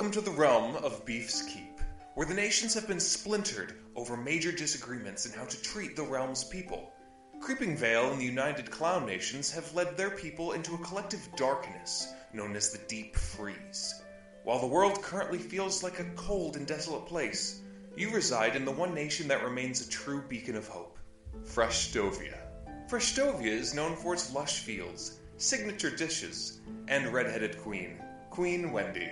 Welcome to the realm of Beef's Keep, where the nations have been splintered over major disagreements in how to treat the realm's people. Creeping Vale and the United Clown Nations have led their people into a collective darkness known as the Deep Freeze. While the world currently feels like a cold and desolate place, you reside in the one nation that remains a true beacon of hope, Freshtovia. Freshtovia is known for its lush fields, signature dishes, and red-headed queen, Queen Wendy.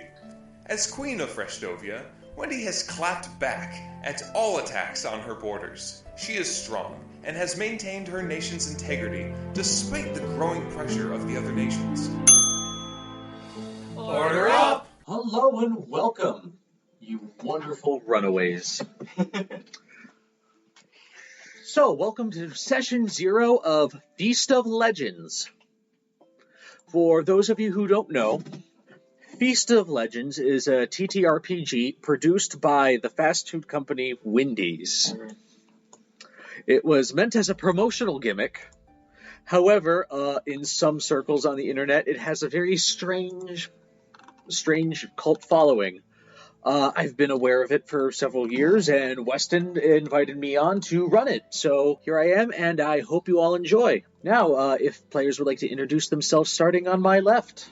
As Queen of Freshtovia, Wendy has clapped back at all attacks on her borders. She is strong and has maintained her nation's integrity despite the growing pressure of the other nations. Order up! Hello and welcome, you wonderful runaways. So, welcome to Session 0 of Feast of Legends. For those of you who don't know, Feast of Legends is a TTRPG produced by the fast food company Wendy's. It was meant as a promotional gimmick. However, in some circles on the internet, it has a very strange cult following. I've been aware of it for several years, and Weston invited me on to run it. So here I am, and I hope you all enjoy. Now, if players would like to introduce themselves, starting on my left.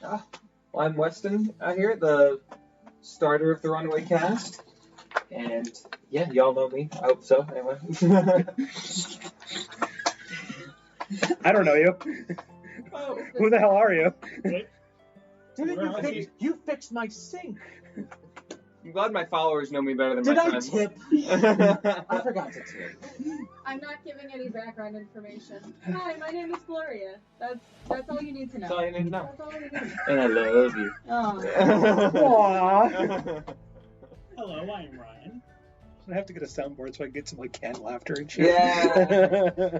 Well, I'm Weston here, the starter of the Runaway Cast. And yeah, y'all know me. I hope so, anyway. I don't know you. Oh. Who the hell are you? You fixed my sink. I'm glad my followers know me better than Did my I friends. tip? I forgot to tip. I'm not giving any background information. Hi, my name is Gloria. That's all you need to know. That's all you need to know. That's all you need to know. And I love you. Oh. Aww. Hello, I'm Ryan. I have to get a soundboard so I can get some like canned laughter and shit. Yeah.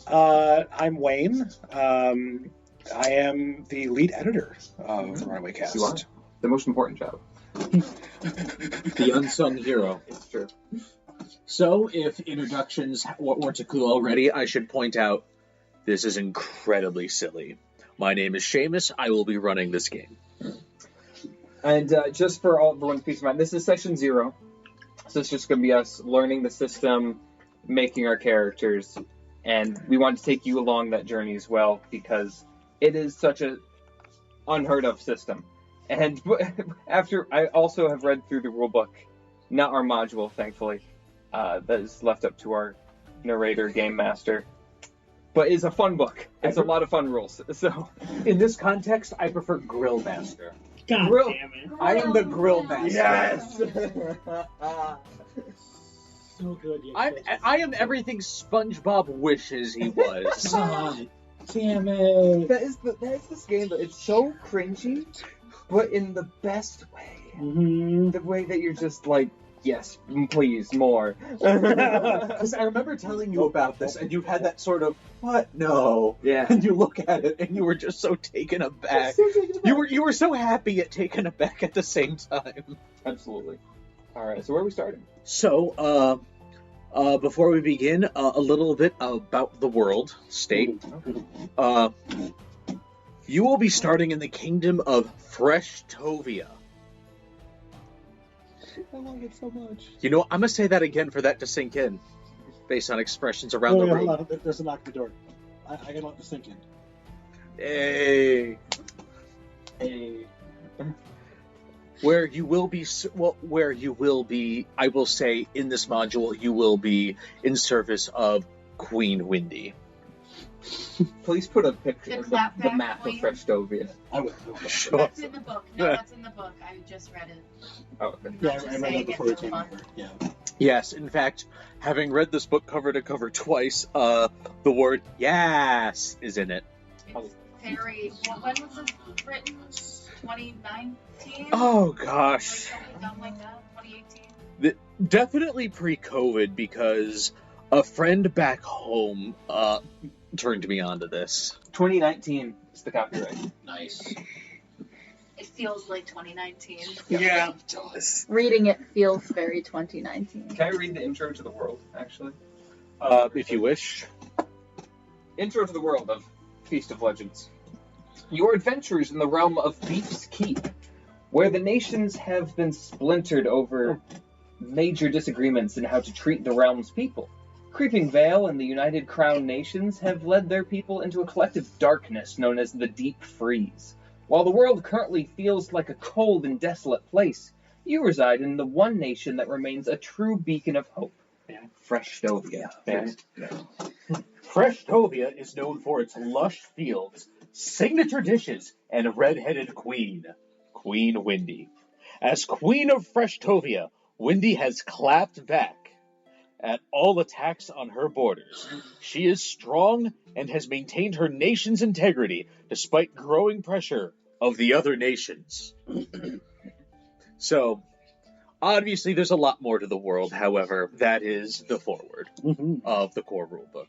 I'm Wayne. I am the lead editor of the Runaway Cast. You are? The most important job. The unsung hero. It's true. So, if introductions weren't too cool already, I should point out this is incredibly silly. My name is Seamus. I will be running this game. And just for everyone's peace of mind, this is session 0. So it's just going to be us learning the system, making our characters, and we want to take you along that journey as well because it is such a unheard of system. And after I also have read through the rulebook, not our module, thankfully, that is left up to our narrator game master. But it's a fun book. It's a lot of fun rules. So In this context, I prefer Grillmaster. God Grill- damn it. I am the Grillmaster. yes. So good. I am everything SpongeBob wishes he was. God damn it. that is this game. It's so cringy, but in the best way. Mm-hmm. The way that you're just like, yes, please, more. Because I remember telling you about this, and you had that sort of, what? No. Yeah. And you look at it, and you were just so taken aback. You were so happy yet taken aback at the same time. Absolutely. All right, so where are we starting? So, before we begin, a little bit about the world state. You will be starting in the kingdom of Freshtovia. I love it so much. You know, I'm gonna say that again for that to sink in, based on expressions around the room. Hold on. There's a knock at the door. I gotta let this sink in. Hey. Where you will be, I will say, in this module, you will be in service of Queen Wendy. Please put a picture The of the clapback map of queen? Freshtovia. I will. Sure. That's in the book. No, that's in the book. I just read it. Oh, okay. Yeah, Just I read saying that before we it's came fun. over. Yeah. Yes, in fact, having read this book cover to cover twice, the word "yes" is in it. It's very. Well, when was this written? 2019? Oh gosh, Something done like that. 2018. definitely pre-COVID because a friend back home turned me onto this. 2019 is the copyright. Nice. It feels like 2019. Yeah, it does. Reading it feels very 2019. Can I read the intro to the world, actually? If you wish. Intro to the world of Feast of Legends. Your adventures in the realm of Beef's Keep where the nations have been splintered over major disagreements in how to treat the realm's people. Creeping Veil and the United Crown Nations have led their people into a collective darkness known as the Deep Freeze. While the world currently feels like a cold and desolate place, you reside in the one nation that remains a true beacon of hope. Freshtovia. Freshtovia is known for its lush fields, signature dishes, and a red-headed queen, Queen Wendy. As Queen of Freshtovia, Wendy has clapped back at all attacks on her borders. She is strong and has maintained her nation's integrity despite growing pressure of the other nations. So, obviously there's a lot more to the world, however, that is the foreword of the core rulebook.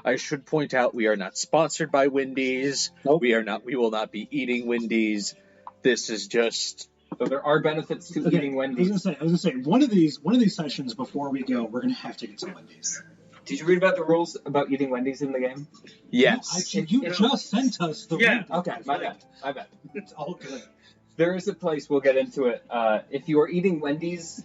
I should point out we are not sponsored by Wendy's. Nope. We will not be eating Wendy's. This is just... So there are benefits to eating Wendy's. I was gonna say one of these sessions before we go, we're gonna have to get some Wendy's. Did you read about the rules about eating Wendy's in the game? Yes. You just sent us the Wendy's. Okay, my bad. It's all good. There is a place, we'll get into it. If you are eating Wendy's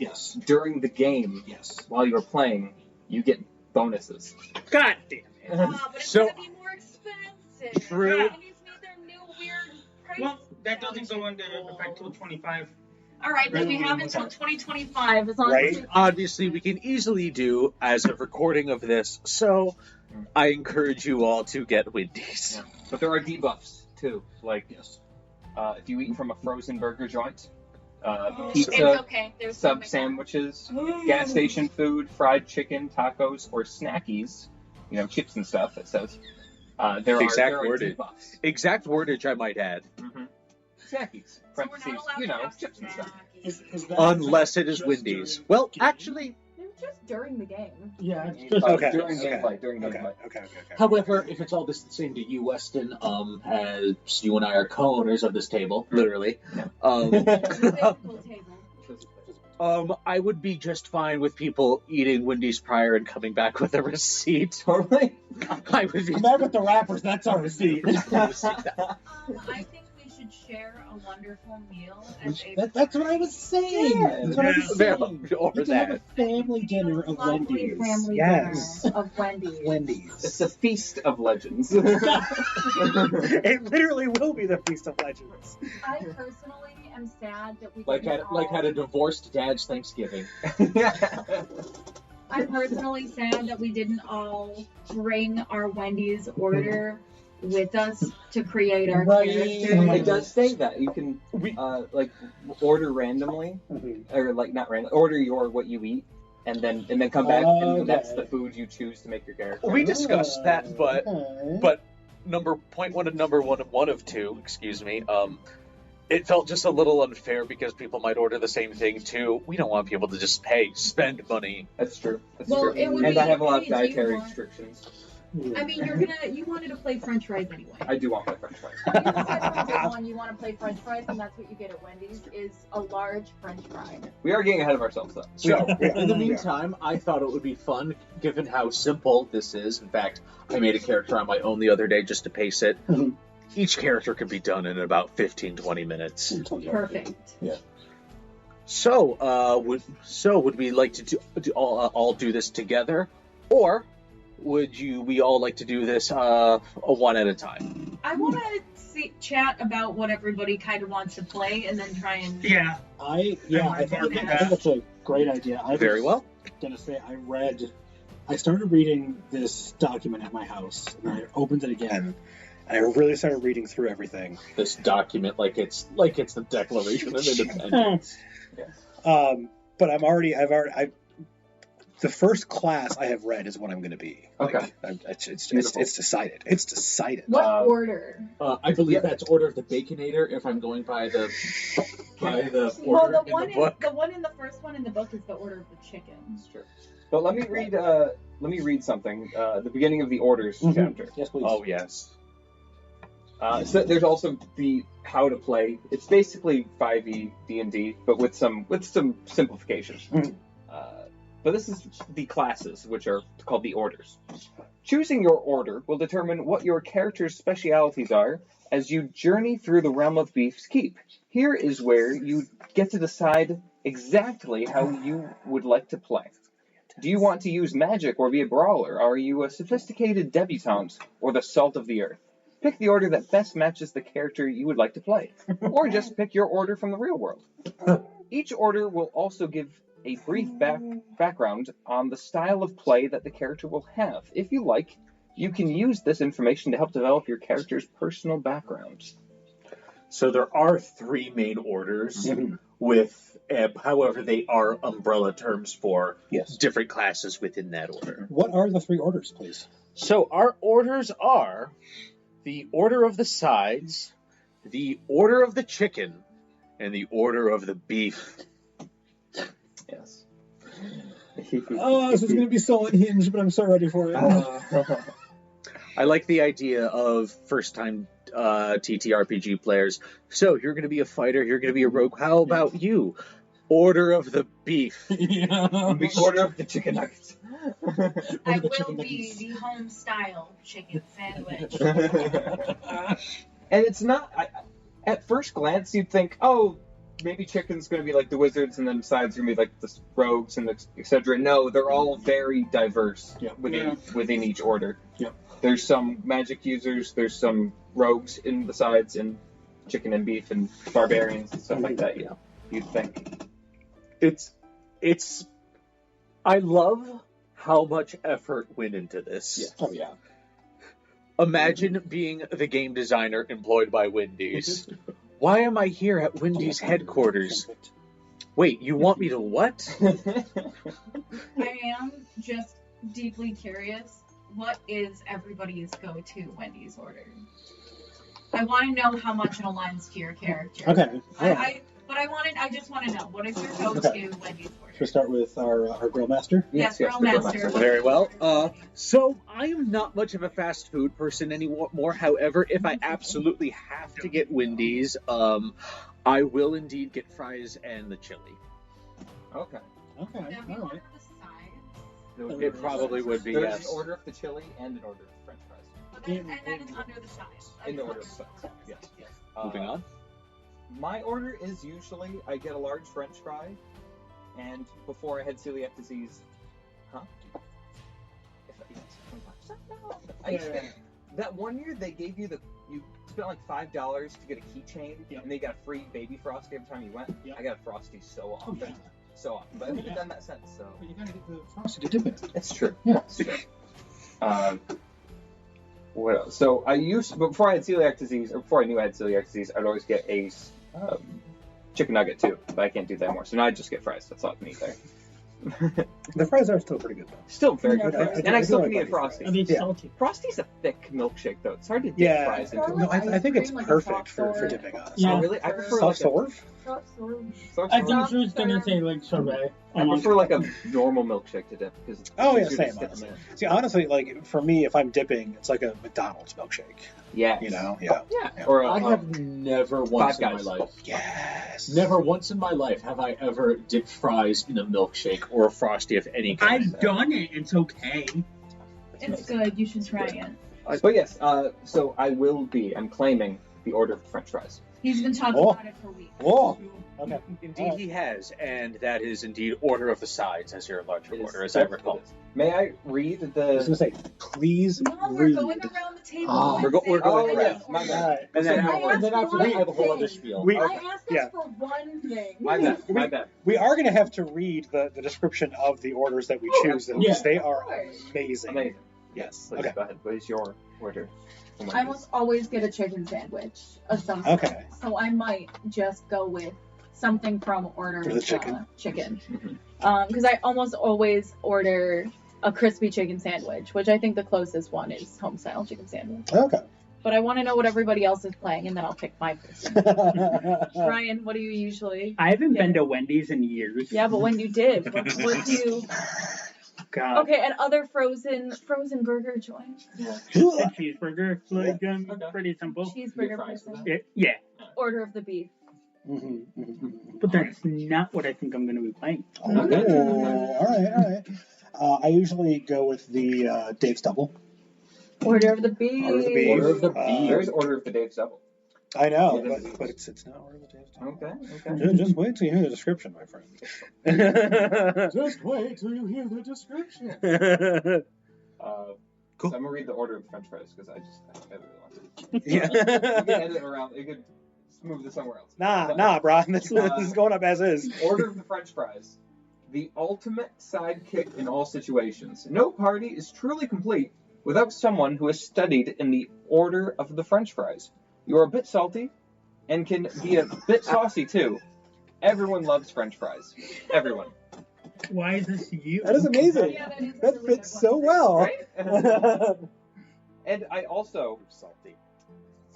during the game, while you're playing, you get bonuses. God damn it. But it's So- gonna be more expensive. True. Wendy's need their new weird price. Well, that doesn't go into effect till 25. All right, then we have until 2025 as long as we... Obviously, we can easily do as a recording of this, so I encourage you all to get Wendy's. But there are debuffs, too. Like, if you eat from a frozen burger joint, It's pizza, okay. There's sub something- sandwiches, gas station food, fried chicken, tacos, or snackies, chips and stuff, it says. There Exact are wordage. debuffs. Exact wordage, I might add. Snackies. So we're Parentheses, not allowed to have chips and stuff. snackies. Unless it is just Wendy's. during Well, the game? actually, It's just during the game. Yeah, it's just Okay. During okay. gameplay. Okay. however, if it's all the same to you, Weston, as you and I are co-owners of this table, literally, The physical table. I would be just fine with people eating Wendy's prior and coming back with a receipt. Totally. I would be... Come back with the wrappers, that's our receipt. I think we should share a wonderful meal as a That's what I was saying. That's what I was saying. Or We can have a that. family dinner of lovely Wendy's. family Yes. dinner of Wendy's. Wendy's. It's a feast of legends. It literally will be the Feast of Legends. I personally am sad that we Like didn't had all- a divorced dad's Thanksgiving. I'm personally sad that we didn't all bring our Wendy's order with us to create our characters. It does say that you can order randomly, or not random. Order what you eat, and then come back, and that's the food you choose to make your character. We discussed that, but point one and number one of two, excuse me, it felt just a little unfair because people might order the same thing too. We don't want people to just spend money. That's true. Well, it would And be I have a lot of easy if you dietary want- restrictions. I mean, you wanted to play French fries anyway. I do want my French fries. You said from day one you want to play French fries, and that's what you get at Wendy's is a large French fry. We are getting ahead of ourselves, though. So, in the meantime, I thought it would be fun, given how simple this is. In fact, I made a character on my own the other day just to pace it. Each character could be done in about 15-20 minutes. Perfect. So, would we like to all do this together, or would we all like to do this one at a time? I want to chat about what everybody kind of wants to play, and then try and I think that's a great idea. Very well. Gonna say I started reading this document at my house, and I opened it again, And I really started reading through everything. This document, like it's the Declaration of Independence. But the first class I have read is what I'm going to be. Okay. It's decided. It's decided. what order? I believe that's Order of the Baconator, if I'm going by the order Well, the in one the book. the one in the first one in the book is the Order of the Chicken. Sure. But let me read something. The beginning of the Orders chapter. Yes, please. Oh, yes. So there's also the how to play. It's basically 5e D&D, but with some simplifications. But this is the classes, which are called the orders. Choosing your order will determine what your character's specialities are as you journey through the realm of Beef's Keep. Here is where you get to decide exactly how you would like to play. Do you want to use magic or be a brawler? Are you a sophisticated debutante or the salt of the earth? Pick the order that best matches the character you would like to play. Or just pick your order from the real world. Each order will also give a brief background on the style of play that the character will have. If you like, you can use this information to help develop your character's personal background. So there are 3 main orders with, however, they are umbrella terms for different classes within that order. What are the 3 orders, please? So our orders are the Order of the Sides, the Order of the Chicken, and the Order of the Beef. Yes. Oh, this is going to be so unhinged, but I'm so ready for it. I like the idea of first-time TTRPG players. So, you're going to be a fighter, you're going to be a rogue. How about you? Order of the Beef. The Order of the Chicken Nuggets. I will be the home-style chicken sandwich. And it's not... at first glance, you'd think, oh, maybe chicken's going to be like the wizards, and then sides are going to be like the rogues, and etc. No, they're all very diverse within each order. Yep. There's some magic users, there's some rogues in the sides, and chicken and beef, and barbarians, and stuff like that, you'd think. I love how much effort went into this. Yeah. Oh, yeah. Imagine being the game designer employed by Wendy's. Why am I here at Wendy's headquarters? Wait, you want me to what? I am just deeply curious. What is everybody's go-to Wendy's order? I want to know how much it aligns to your character. Okay. I just want to know, what is your go-to Wendy's order? Should we start with our Grillmaster? Yes, Grillmaster. Very well. So I am not much of a fast food person anymore. However, if I absolutely have to get Wendy's, I will indeed get fries and the chili. Okay. Okay. Now, if you All order right. the sides, It probably would be, There's yes. an order of the chili and an order of the french fries. but then it's under the sides. In the order of sides, yes. Moving on. My order is usually I get a large french fry, and before I had celiac disease, that one year they gave you you spent like $5 to get a keychain, and they got a free baby Frosty every time you went. I got a Frosty so often. Oh, yeah. So often, but I haven't done that since, so. But you gotta get the Frosty to dip it. It's true. Yeah. It's true. What else? So before I had celiac disease, or before I knew I had celiac disease, I'd always get a chicken nugget too, but I can't do that anymore. So now I just get fries. That's all I can eat there. The fries are still pretty good, though. Still very good. I And I still like can eat a fries. Frosty. Are they salty? Frosty's a thick milkshake, though. It's hard to dip fries into it. No, I think it's Like a perfect for soft dipping on. Yeah. Oh, really? I prefer Soft serve? I thought she was gonna say like sorbet. I prefer like a normal milkshake to dip because it's Oh, yeah, easier to same, stick 'em honestly. in. See, honestly, like, for me, if I'm dipping, it's like a McDonald's milkshake. Yeah. You know? Yeah. Yeah. Or I have never once in my Guys. life. Yes. Never once in my life have I ever dipped fries in a milkshake or a Frosty of any kind. I've done it. It's okay. It's good. You should try it. But yes, so I'm claiming the order of the French fries. He's been talking about it for weeks. Oh, okay. Indeed, he has, and that is indeed order of the sides as your larger It is- order, as I recall. it is. May I read I was the... going to say, please No, we're read. going around the table. Oh, we're going Oh, around. yes, my bad. And then, I and then asked after that, I have a whole one other thing. spiel. We- I asked Yeah. us for one thing. My bad. We are going to have to read the description of the orders that we choose, though, because they are amazing. Amazing. Yes. Please, Okay. go ahead. What is your order? I almost always get a chicken sandwich of some sort. Okay. So I might just go with something from order For the chicken. chicken. Mhm. Because I almost always order a crispy chicken sandwich, which I think the closest one is home style chicken sandwich. Okay. But I want to know what everybody else is playing, and then I'll pick my person. Ryan, what do you usually? I haven't been to Wendy's in years. Yeah, but when you did, what do you? God. Okay, and other frozen burger joints. A cheeseburger. Like, Okay. pretty simple. Cheeseburger fries for person. Yeah. Order of the beef. But that's not what I think I'm going to be playing. Oh, all right. I usually go with the Dave's Double. Order of the Beef. Order of the Beef. Order of the Beef. There's Order. Order of the Dave's Double. I know, but it's not Order of the Dave's Double. Okay. Just wait till you hear the description, my friend. Just wait till you hear the description. Cool. So I'm gonna read the order of the French fries because I really want to. Yeah. You can edit around. You could move this somewhere else. Nah, bro. This is going up as is. Order of the French fries. The ultimate sidekick in all situations. No party is truly complete without someone who has studied in the order of the French fries. You're a bit salty and can be a bit saucy too. Everyone loves French fries. Everyone. Why is this you? That is amazing. Yeah, that is That really fits good so one. well. Right? And I also salty.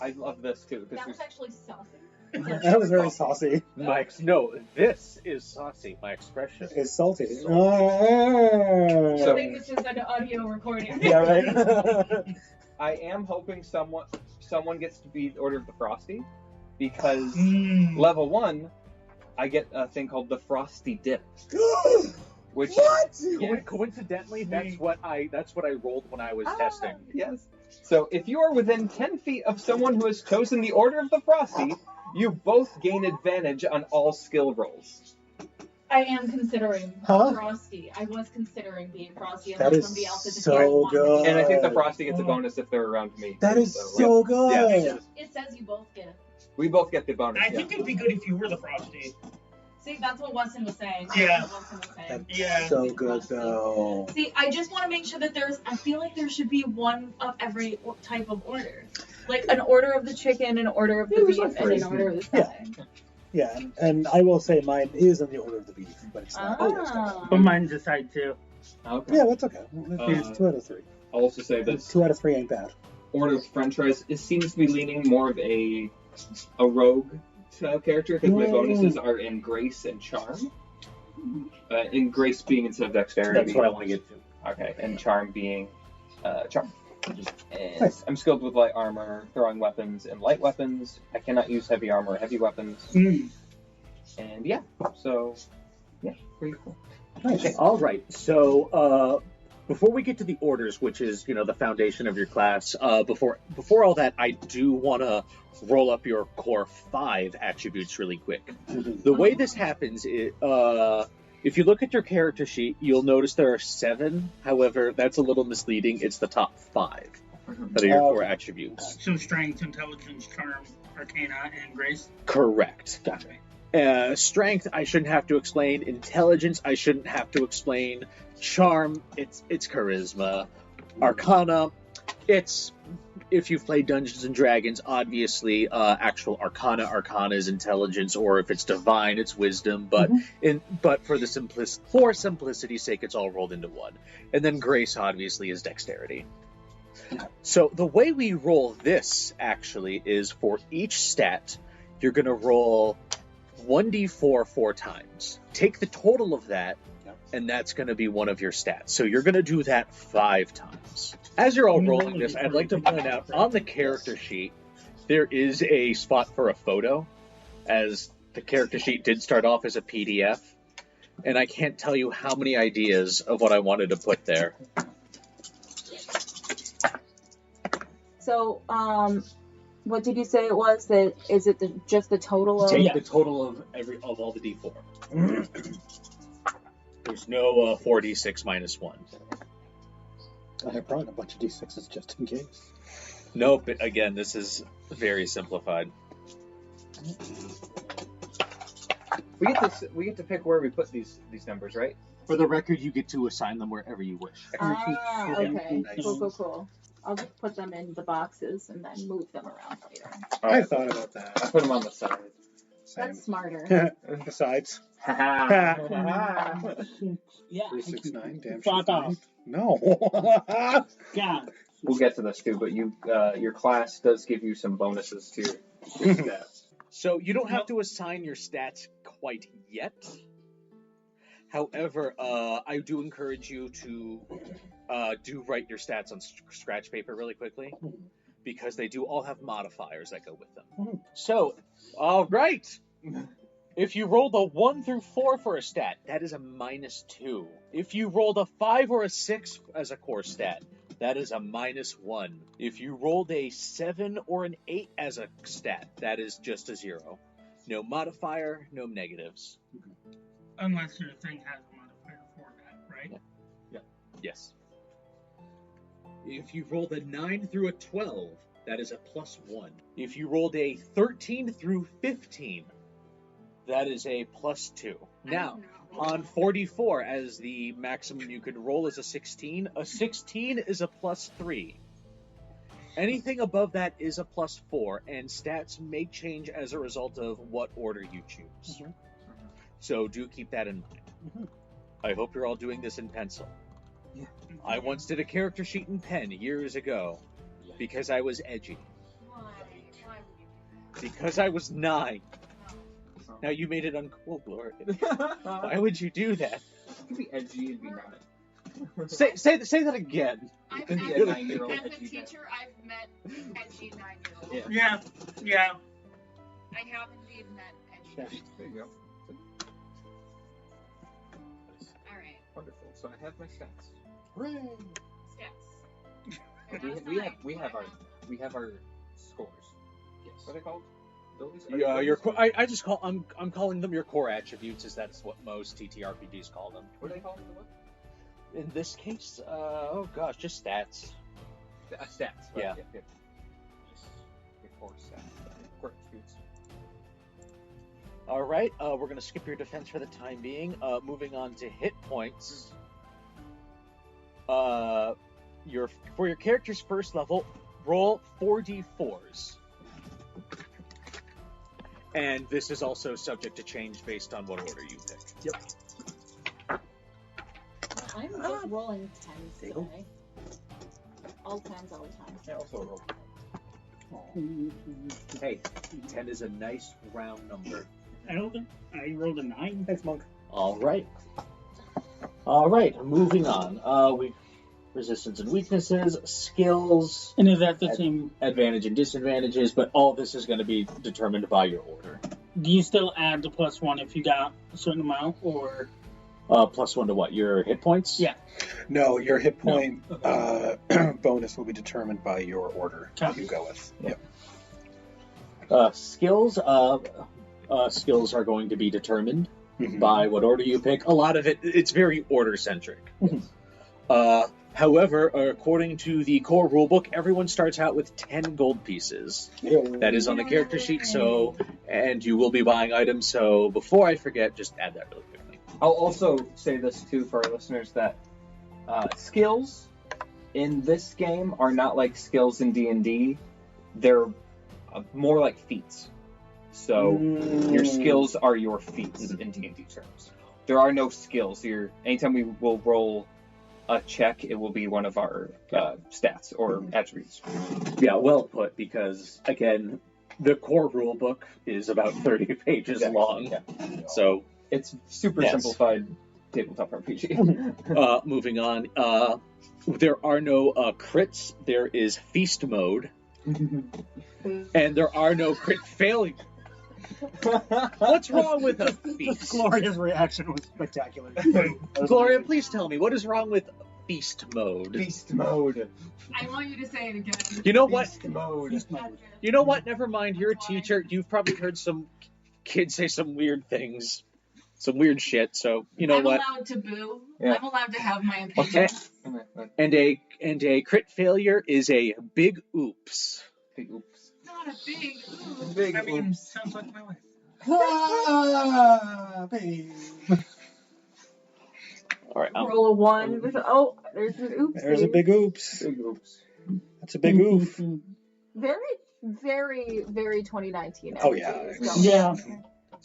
I love this too. That was actually saucy. That was very saucy. No, this is saucy. My expression. It's salty. I So- think this is an audio recording. Yeah, right. I am hoping someone gets to be the Order of the Frosty, because level 1, I get a thing called the Frosty Dip, which What? Coincidentally, that's what I rolled when I was testing. Yes. So if you are within 10 feet of someone who has chosen the Order of the Frosty, you both gain advantage on all skill rolls. I am considering Huh? Frosty. I was considering being Frosty That unless is somebody else is so good. And I think the Frosty gets a bonus if they're around me. That is So, so good. Yeah. It says you both get it. We both get the bonus. I think it'd be good if you were the Frosty. See, that's what Weston was saying. Yeah. That's what Weston was saying. That's Yeah. so good though. See, I just want to make sure that I feel like there should be one of every type of order. Like an order of the chicken, an order of the beef, and an order of the side. Yeah, and I will say mine is in the Order of the Beef, but it's not. But mine's a side too. Okay. Yeah, that's okay. It's 2 out of 3. I'll also say that 2 out of 3 ain't bad. Order of French fries, it seems to be leaning more of a rogue style character, because my bonuses are in grace and charm. In grace being instead of dexterity. That's what I want to get to. Okay, and charm being charm. And Nice. I'm skilled with light armor, throwing weapons, and light weapons. I cannot use heavy armor or heavy weapons. And yeah, so yeah, pretty cool. Nice. All right. So before we get to the orders, which is the foundation of your class, before all that, I do want to roll up your core 5 attributes really quick. The way this happens is, if you look at your character sheet, you'll notice there are 7. However, that's a little misleading. It's the top 5 that are your core attributes. So strength, intelligence, charm, arcana, and grace. Correct. Strength, I shouldn't have to explain. Intelligence, I shouldn't have to explain. Charm, it's charisma. Arcana, it's, if you've played Dungeons and Dragons, obviously actual arcana is intelligence, or if it's divine, it's wisdom. But for simplicity's sake, it's all rolled into one. And then grace, obviously, is dexterity. So the way we roll this actually is for each stat, you're going to roll 1d4 4 times. Take the total of that, and that's going to be one of your stats. So you're going to do that 5 times. As you're all rolling this, I'd like to point out, on the character sheet, there is a spot for a photo, as the character sheet did start off as a PDF, and I can't tell you how many ideas of what I wanted to put there. So, what did you say it was? That is it just the total of? Take the total of all the d4. There's no 4d6 minus 1. I brought a bunch of D6s just in case. Nope. Again, this is very simplified. We get to pick where we put these numbers, right? For the record, you get to assign them wherever you wish. Ah, okay. Nice. Cool. I'll just put them in the boxes and then move them around later. I thought about I that. put them on the side. That's smarter. And besides, Yeah. 369, damn Fuck shit. off. No. Yeah. We'll get to this too, but your class does give you some bonuses to your stats. So you don't have to assign your stats quite yet. However, I do encourage you to do write your stats on scratch paper really quickly, because they do all have modifiers that go with them. So, all right. If you rolled a 1 through 4 for a stat, that is a -2. If you rolled a 5 or a 6 as a core stat, That is a -1. If you rolled a 7 or an 8 as a stat, that is just a 0. No modifier, no negatives. Unless your thing has a modifier for that, right? Yeah. Yes. If you rolled a 9 through a 12, that is a +1. If you rolled a 13 through 15, that is a +2. Now, on 44, as the maximum you could roll is a 16 is a +3. Anything above that is a +4, and stats may change as a result of what order you choose. So do keep that in mind. I hope you're all doing this in pencil. Yeah. I once did a character sheet in pen years ago because I was edgy. Why would you do that? Because I was 9. Now you made it uncool, Gloria. Why would you do that? You can be edgy and be not. Say that again. You can be a As 9-year-old a edgy teacher, I've met edgy 9-year-olds. Yeah. Yeah. I have indeed met edgy. Yeah, there you go. Alright, Wonderful. So I have my stats. stats. We have our scores. Yes. What are they called? Abilities? I'm calling them your core attributes, as that's what most TTRPGs call them. What do they call them? What? In this case, just stats. Stats. Right. Yeah. Yes. Your core stats. Core attributes. All right, we're going to skip your defense for the time being. Moving on to hit points. For your character's first level, roll 4d4s. And this is also subject to change based on what order you pick. Yep. I'm just rolling 10s today. All 10s all the time. I also roll. Hey, 10 is a nice round number. I rolled a 9. Thanks, Monk. All right, moving on. Resistance and weaknesses, skills, And is that the same? advantage and disadvantages, but all this is going to be determined by your order. Do you still add the +1 if you got a certain amount, or? +1 to what? Your hit points? Yeah. No, your hit point bonus will be determined by your order that you go with. Yep. Skills. Skills are going to be determined by what order you pick. A lot of it's very order-centric. However, according to the core rulebook, everyone starts out with 10 gold pieces. That is on the character sheet, and you will be buying items, so before I forget, just add that really quickly. I'll also say this too for our listeners that skills in this game are not like skills in D&D. They're more like feats. So your skills are your feats in D&D terms. There are no skills. Anytime we will roll a check, it will be one of our stats or attributes. Yeah, well put, because, again, the core rulebook is about 30 pages long. Yeah. So it's super simplified tabletop RPG. Moving on. There are no crits. There is feast mode. And there are no crit failure. What's wrong with a feast? Gloria's reaction was spectacular. Gloria, please tell me, what is wrong with feast mode? Feast mode. I want you to say it again. You know what? Feast mode. You know what? Never mind. You're a teacher. You've probably heard some kids say some weird things. Some weird shit, so you know I'm what? allowed to boo. Yeah. I'm allowed to have my opinion. Okay. And a crit failure is a big oops. Big oops. Not a big ooh. Big I mean, oops. sounds like my wife. All right. Roll a 1 with there's an oops. There's a big oops. Big oops. That's a big oof. Very, very, very 2019. Oh, yeah. energy is going Yeah. on.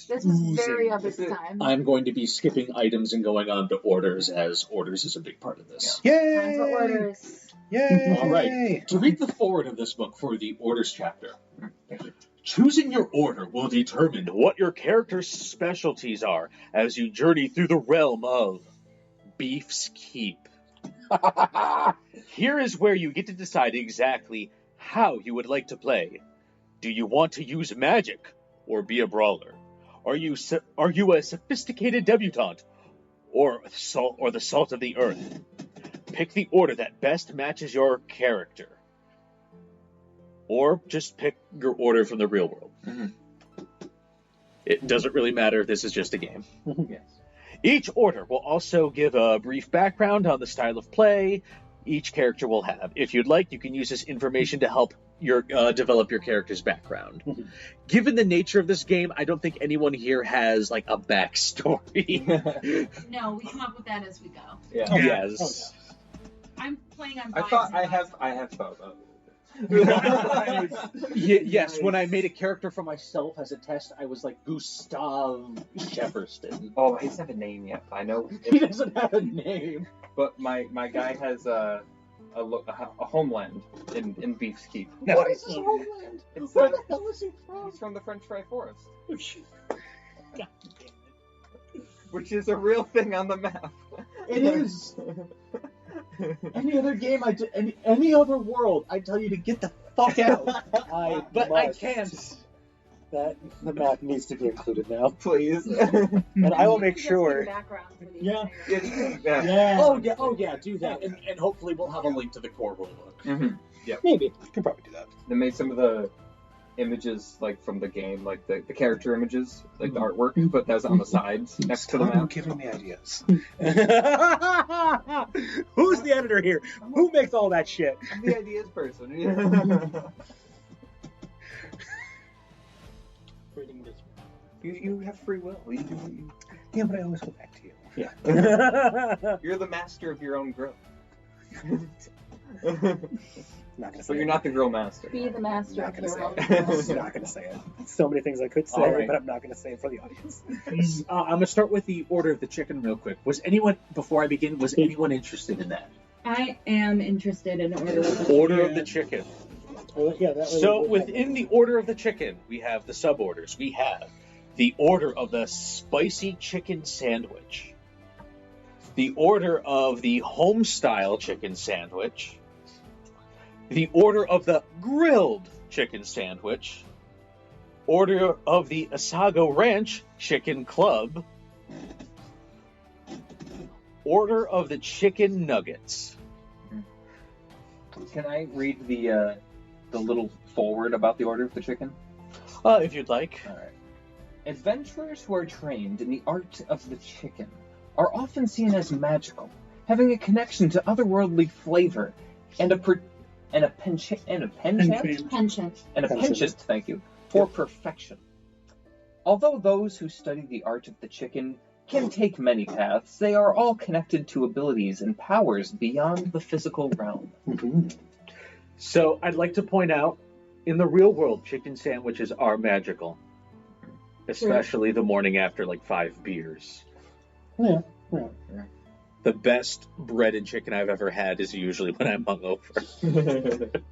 This was very of its time. I'm going to be skipping items and going on to orders, as orders is a big part of this. Yay! Time for orders. Yay! All right. To read the forward of this book for the orders chapter, choosing your order will determine what your character's specialties are as you journey through the realm of Beef's Keep. Here is where you get to decide exactly how you would like to play. Do you want to use magic or be a brawler? Are you a sophisticated debutante or the salt of the earth? pick the order that best matches your character. Or just pick your order from the real world. Mm-hmm. It doesn't really matter. This is just a game. Yes. Each order will also give a brief background on the style of play each character will have. If you'd like, you can use this information to help your develop your character's background. Given the nature of this game, I don't think anyone here has like a backstory. No, we come up with that as we go. Yeah. Oh, Yes. I'm playing on. I thought I have thought about it. Yes, when I made a character for myself as a test, I was like Gustav Shepperston. Oh, he doesn't have a name yet. I know. He doesn't have a name. But my guy has a homeland in Beefcake. What is his homeland? Where the hell is he from? He's from the French Fry Forest. God damn it. Which is a real thing on the map. It is. Any other game, any other world, I tell you to get the fuck out. But I can't. That the map needs to be included now. Please. And I will make sure. Yeah. Oh yeah, do that, and hopefully we'll have a link to the core rulebook. Mm-hmm. Yeah, maybe. You can probably do that. They made some of the images like from the game, like the character images, like the artwork, but that's on the sides next to the map. Giving me ideas. Who's the editor here? Who makes all that shit? I'm the ideas person. Reading this. You have free will. You do what you... Yeah, but I always go back to you. Yeah. You're the master of your own grill. Not gonna say But you're not the grill master. Be the master Not of gonna your say own. it. I'm not going to say it. So many things I could say, All right. but I'm not going to say it for the audience. I'm gonna start with the order of the chicken real quick. Before I begin, was anyone interested in that? I am interested in Order of the chicken. Well, yeah, that way So we'll have within the order of the chicken, we have the suborders. We have the order of the spicy chicken sandwich, the order of the home-style chicken sandwich, the order of the grilled chicken sandwich, order of the Asago Ranch chicken club, order of the chicken nuggets. Can I read the little forward about the order of the chicken? If you'd like. All right. Adventurers who are trained in the art of the chicken are often seen as magical, having a connection to otherworldly flavor and a penchant, thank you, for perfection. Although those who study the art of the chicken can take many paths, they are all connected to abilities and powers beyond the physical realm. Mm-hmm. So I'd like to point out, in the real world, chicken sandwiches are magical. Especially the morning after like 5 beers. Yeah. The best bread and chicken I've ever had is usually when I'm hungover.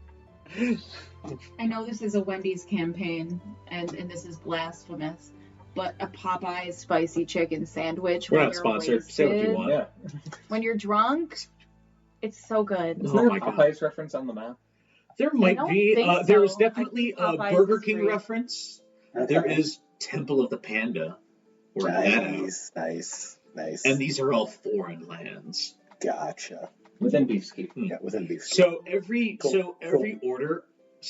I know this is a Wendy's campaign, and this is blasphemous, but a Popeye's spicy chicken sandwich. We're when not you're sponsored. Say what you wasted, want. Yeah. When you're drunk, it's so good. Is Oh there my a God. Popeye's reference on the map? There might don't be. think There so. is definitely I a think Popeyes Burger is King great. reference. There is Temple of the Panda. Or Nice. And these are all foreign lands. Gotcha. Within Beefcake. Yeah, within beef. So every Cool. order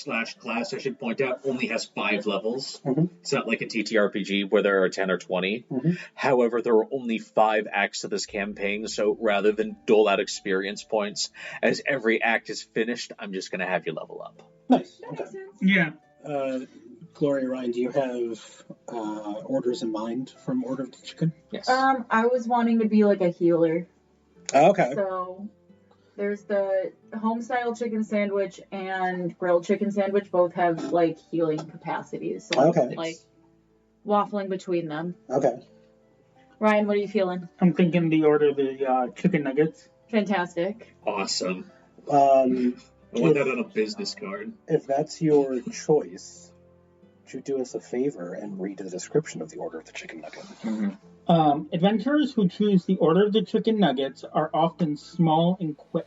/ class, I should point out, only has 5 levels. Mhm. It's not like a TTRPG where there are 10 or 20. Mhm. However, there are only 5 acts to this campaign, so rather than dole out experience points, as every act is finished, I'm just going to have you level up. Nice. That Okay. makes sense. Yeah. Gloria, Ryan, do you have orders in mind from Order of the Chicken? Yes. I was wanting to be like a healer. Okay. So there's the home style chicken sandwich and grilled chicken sandwich both have like healing capacities. So Okay. like waffling between them. Okay. Ryan, what are you feeling? I'm thinking the order of the chicken nuggets. Fantastic. Awesome. Um, I want that on a business card. if that's your choice, would you do us a favor and read the description of the Order of the Chicken Nugget? Mm-hmm. Adventurers who choose the order of the chicken nuggets are often small and quick,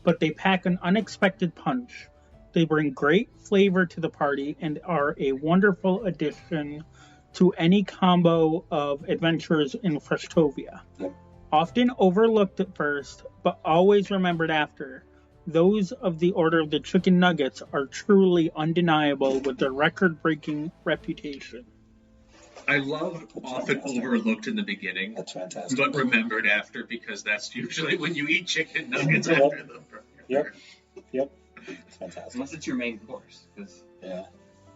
but they pack an unexpected punch. They bring great flavor to the party and are a wonderful addition to any combo of adventurers in Frestovia. Yep. often overlooked at first, but always remembered after. Those of the Order of the Chicken Nuggets are truly undeniable with their record-breaking reputation. I love often overlooked in the beginning, That's fantastic. but remembered after, because that's usually when you eat chicken nuggets after them. Yep. It's fantastic. Unless it's your main course, because Yeah.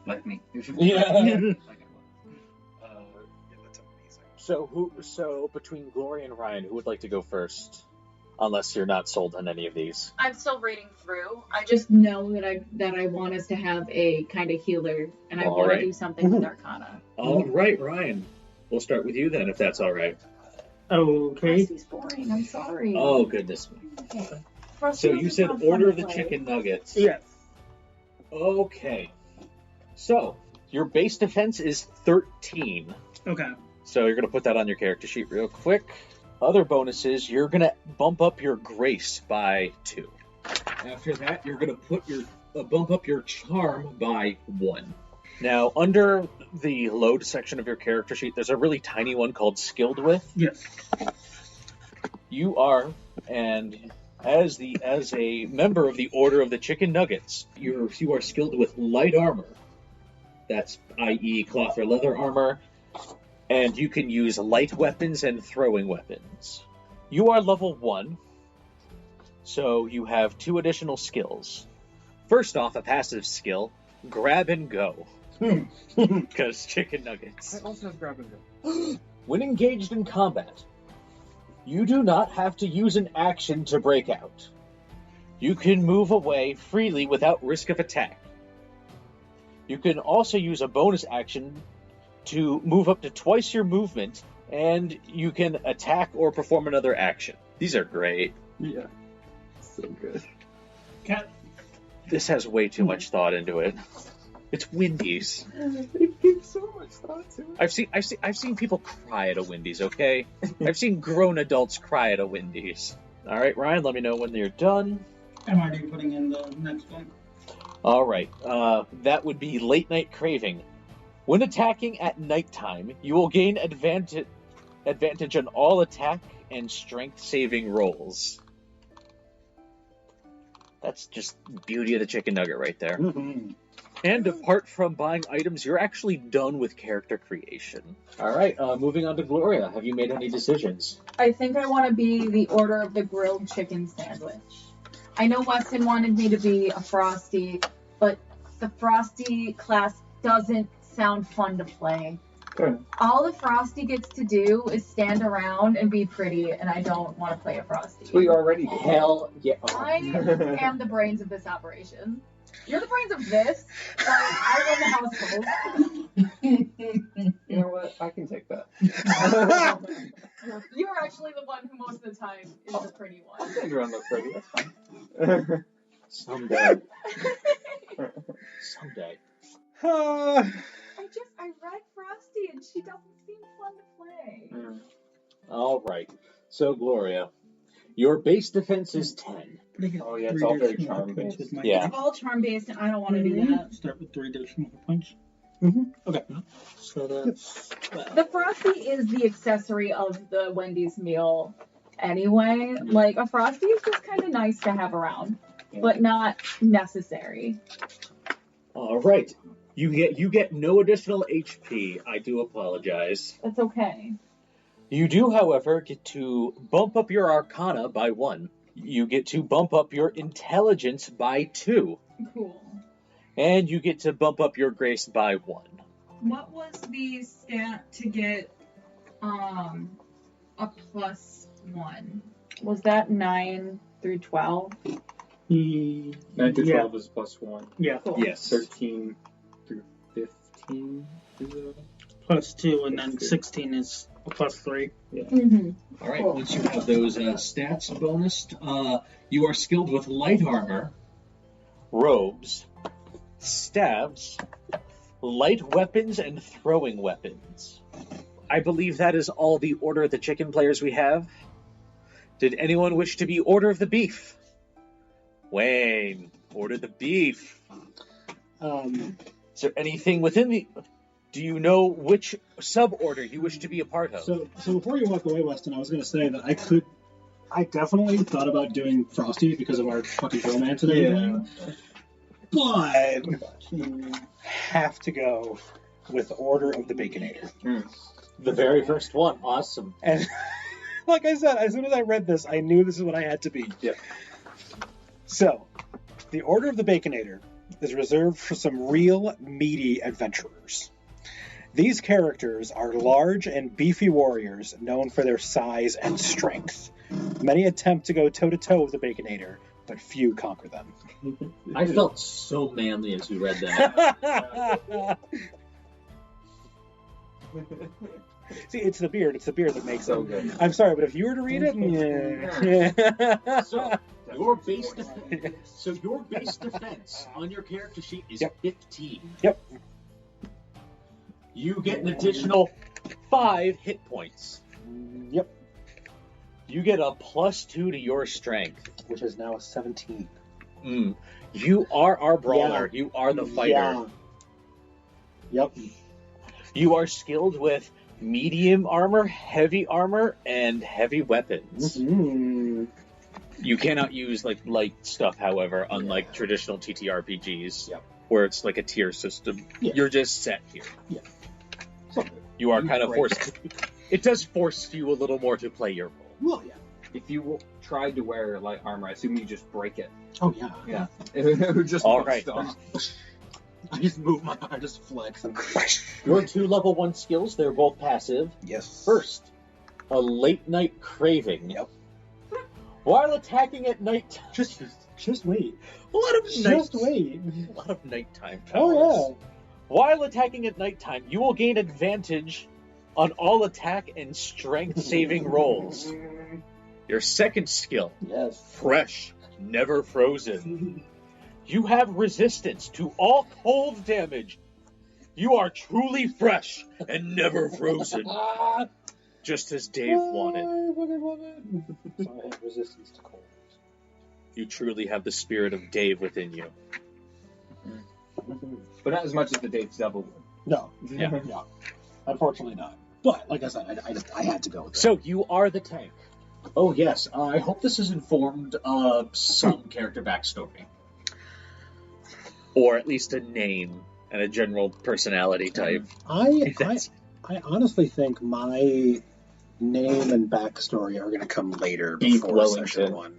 like me. Yeah. That's amazing. So between Gloria and Ryan, who would like to go first? Unless you're not sold on any of these. I'm still reading through. I just know that I want us to have a kind of healer, and I want to do something with Arcana. All right, Ryan. We'll start with you then, if that's all right. Okay. Frosty's boring. I'm sorry. Oh, goodness me. Okay. So you said Order of the Chicken Nuggets. Yes. Okay. So, your base defense is 13. Okay. So you're going to put that on your character sheet real quick. Other bonuses, you're going to bump up your grace by 2. After that, you're going to put your bump up your charm by 1. Now, under the load section of your character sheet, there's a really tiny one called Skilled With. Yes. You are, and as a member of the Order of the Chicken Nuggets, you are skilled with light armor. That's i.e. cloth or leather armor. And you can use light weapons and throwing weapons. You are level 1, so you have 2 additional skills. First off, a passive skill, Grab and Go. Because chicken nuggets. I also have grab and go. When engaged in combat, you do not have to use an action to break out. You can move away freely without risk of attack. You can also use a bonus action to move up to twice your movement, and you can attack or perform another action. These are great. Yeah. So good. Cat. This has way too much thought into it. It's Wendy's. It gives so much thought to it. I've seen people cry at a Wendy's, okay? I've seen grown adults cry at a Wendy's. All right, Ryan, let me know when you're done. I'm already putting in the next one. All right, that would be Late Night Craving. When attacking at nighttime, you will gain advantage on all attack and strength saving rolls. That's just beauty of the chicken nugget right there. Mm-hmm. And apart from buying items, you're actually done with character creation. All right, moving on to Gloria. Have you made any decisions? I think I want to be the Order of the Grilled Chicken Sandwich. I know Weston wanted me to be a Frosty, but the Frosty class doesn't sound fun to play. Good. All the Frosty gets to do is stand around and be pretty, and I don't want to play a Frosty. That's what you already did. Hell yeah. I am the brains of this operation. You're the brains of this, but I run the household. You know what? I can take that. You're actually the one who most of the time is the pretty I one. stand around look pretty. That's fine. Someday. Someday. I read Frosty and she doesn't seem fun to play. All right. So, Gloria, your base defense is 10. Oh, yeah, it's all very charm-based. Yeah. It's all charm based and I don't want to do that. Start with 3 additional points. Mm-hmm. Okay. So that's... The Frosty is the accessory of the Wendy's meal anyway. Like, a Frosty is just kind of nice to have around, but not necessary. All right. You get no additional HP. I do apologize. That's okay. You do, however, get to bump up your Arcana by 1. You get to bump up your Intelligence by 2. Cool. And you get to bump up your Grace by 1. What was the stat to get a +1? Was that 9 through 12? 9 through 12 is +1. Yeah. Cool. Yes. 13 through 15 is it? +2, and then 16 is a +3. Yeah. Mm-hmm. All right. Cool. Once you have those stats bonused, you are skilled with light armor, robes, stabs, light weapons, and throwing weapons. I believe that is all the Order of the Chicken players we have. Did anyone wish to be Order of the Beef? Wayne, Order the Beef. Is there anything within the... Do you know which sub-order you wish to be a part of? So before you walk away, Weston, I was going to say that I definitely thought about doing Frosty because of our fucking romance and everything. But You have to go with Order of the Baconator. The very first one. Awesome. And like I said, as soon as I read this, I knew this is what I had to be. Yeah. So, the Order of the Baconator is reserved for some real meaty adventurers. These characters are large and beefy warriors known for their size and strength. Many attempt to go toe-to-toe with the Baconator, but few conquer them. I felt so manly as we read that. See, it's the beard that makes So it. good. I'm sorry, but if you were to read it, yeah. So your base defense on your character sheet is 15. Yep. You get an additional 5 hit points. Yep. You get a +2 to your strength. Which is now a 17. You are our brawler. You are the fighter. Yeah. Yep. You are skilled with medium armor, heavy armor, and heavy weapons. You cannot use like light stuff, however, unlike traditional TTRPGs, where it's like a tier system. Yeah. You're just set here. Yeah. You are kind of forced. It does force you a little more to play your role. Well, yeah. If you tried to wear light armor, I assume you just break it. Oh, yeah. Yeah. It would just All bust right. off. I just move my arm, just flex. And Your 2 level 1 skills, they're both passive. Yes. First, a late night craving. Yep. While attacking at night, just wait. a lot of Just wait. A lot of nighttime powers. Oh, yeah. While attacking at nighttime, you will gain advantage on all attack and strength saving rolls. Your second skill, Yes. fresh, never frozen. You have resistance to all cold damage. You are truly fresh and never frozen. Just as Dave wanted. So I have resistance to cold. You truly have the spirit of Dave within you. But not as much as the Dave's double would. No. Yeah. Yeah. Unfortunately not. But, like I said, I had to go with that. So you are the tank. Oh yes, I hope this has informed some character backstory. Or at least a name and a general personality type. I honestly think my name and backstory are going to come later Beef before Wellington. session 1.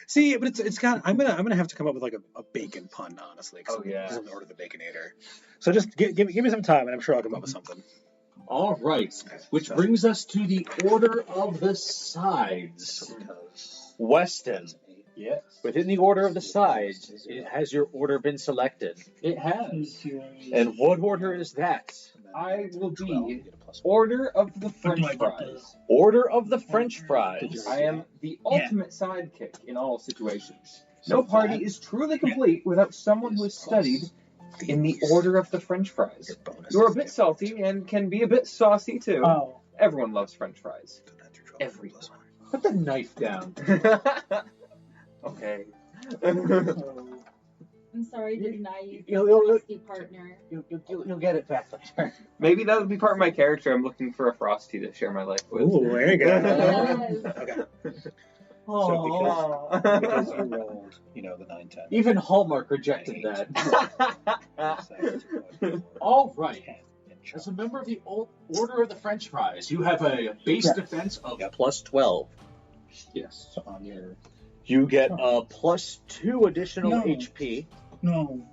See, but it's got. I'm gonna have to come up with like a bacon pun, honestly. Oh, yeah. Because I'm the Order of the Baconator. So just give me some time, and I'm sure I'll come up with something. All right, which brings us to the order of the sides. Weston, Yes. within the order of the sides, has your order been selected? It has. And what order is that? I will be Order of the French Fries. Order of the French Fries. I am the ultimate sidekick in all situations. No party is truly complete without someone who has studied in the Order of the French Fries. You're a bit salty and can be a bit saucy too. Oh. Everyone loves French fries. Everyone. Put the knife down. Okay. I'm sorry to deny you You'll- your you'll- frosty partner. You'll get it back later. Maybe that would be part of my character. I'm looking for a Frosty to share my life with. Ooh, there you go. Yes. Okay. Aww. Because you rolled, the 9-10. Even Hallmark rejected that. All right. As a member of the Order of the French Fries, you have a base defense of +12. Yes. So on your. You get a +2 additional No. HP. No.